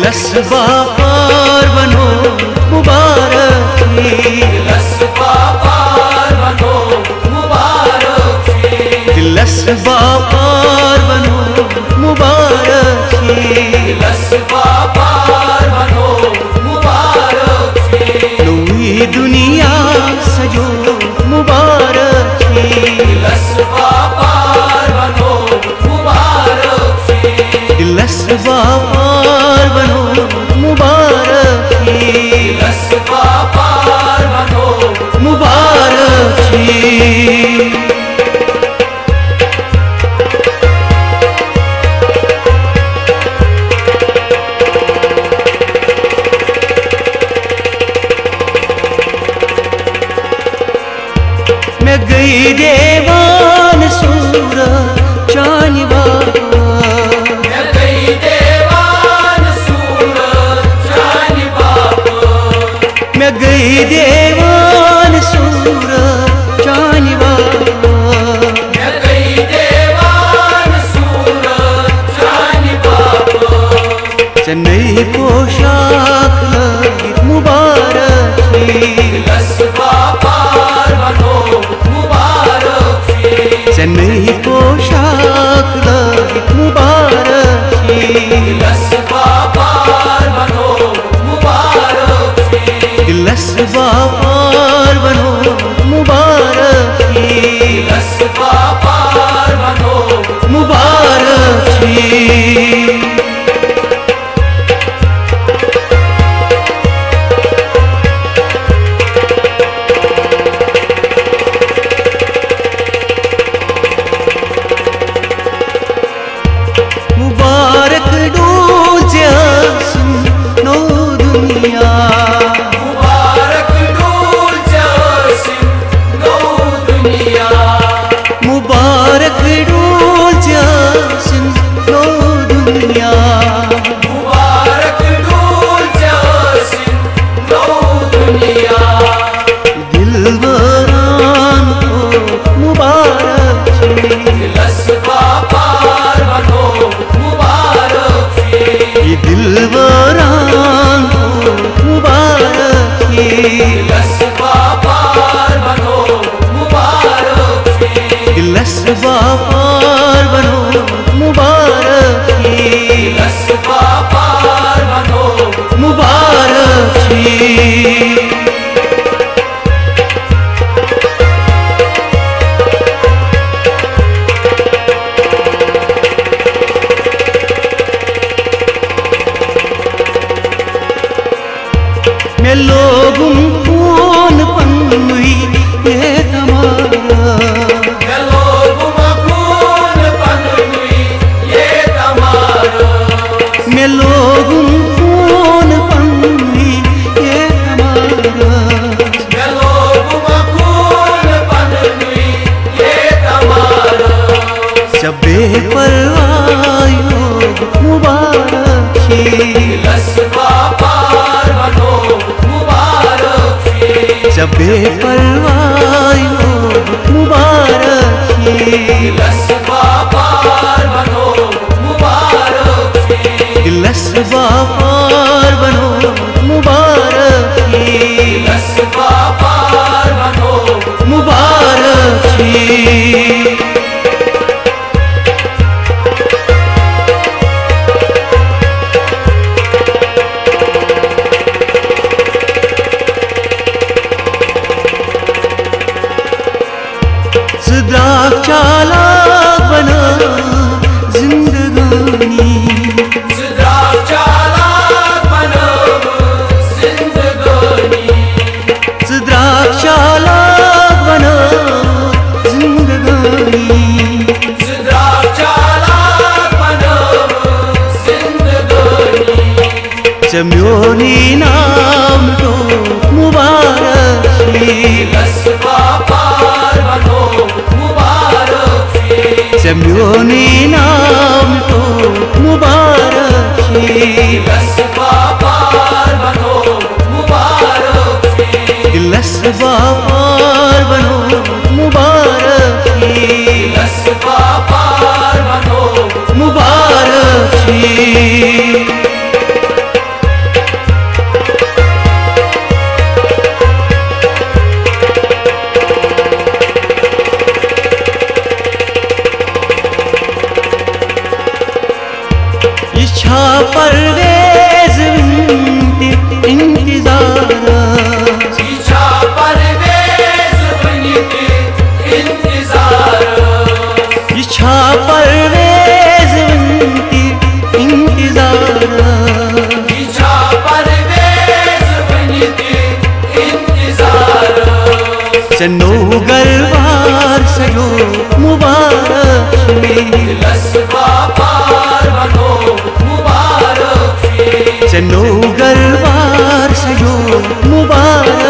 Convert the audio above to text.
दिलसबा पार्वनो मुबारकी, दिलसबा पार्वनो मुबारकी, दिलसबा पार्वनो मुबारकी, दिलसबा पार्वनो मुबारकी, नवी दुनिया सजो मुबारकी, दिलसबा पार्वनो मुबारकी, दिलसबा पार्वनो मुबारकी, दिलसबा पार्वनो मुबारकी। मैं गई देवान सूर चानिवा, मैं गई देवान सूर चानिवा, मैं गई देवान सूर चानिवा, मैं गई देवान सूर चानिवा, चेन्नई पोशाक लगी मुबारकी, दिलसबा पार्वनो मुबारकी, चेन्नई पोशाक लगी मुबारकी, दिलसबा पार्वनो मुबारकी, दिलसबा पार्वनो मुबारकी, दिलसबा पार्वनो मुबारकी। मुबारक डोल जसन नो दुनिया, मुबारक डोल जसिन नो दुनिया, मुबारक डोल जसन नो दुनिया, मुबारक डोल जसिन नो दुनिया, दिलवरान को मुबारकी, दिलसबा पार्वनो मुबारकी, ये दिलवरान को मुबारकी, दिलसबा पार्वनो मुबारकी, दिलसबा पार्वनो मुबारकी, दिलसबा पार्वनो मुबारकी। मैं लोगों कौन पन्नुई ये तमारा, मैं लोगों कौन पन्नुई ये तमारा, मैं लोगों कौन पन्नुई ये तमारा, मैं लोगों कौन पन्नुई ये तमारा, सबे परवायो मुबारकी, दिलसबा पार्वनो मुबारकी, सबे परवायो मुबारकी, दिलसबा पार्वनो मुबारकी, दिलसबा पार्वनो मुबारकी, दिलसबा पार्वनो मुबारकी। द्राक्षाला बना जिंदगानी, द्राक्षाला बनो जिंदगानी, द्राक्षाला बना जिंदगानी, द्राक्षाला बनो जिंदगानी, चम्योनी नाम तो मुबारकी, दिलसबा पार्वनो मुबारकी, चम्योनी नाम तो मुबारकी, दिलसबा पार्वनो मुबारकी, दिलसबा पार्वनो मुबारकी, दिलसबा पार्वनो मुबारकी। चन्नो गलवार सयो मुबारक लसबा पार बनो मुबारक चन्नो गलवार सयो मुबारक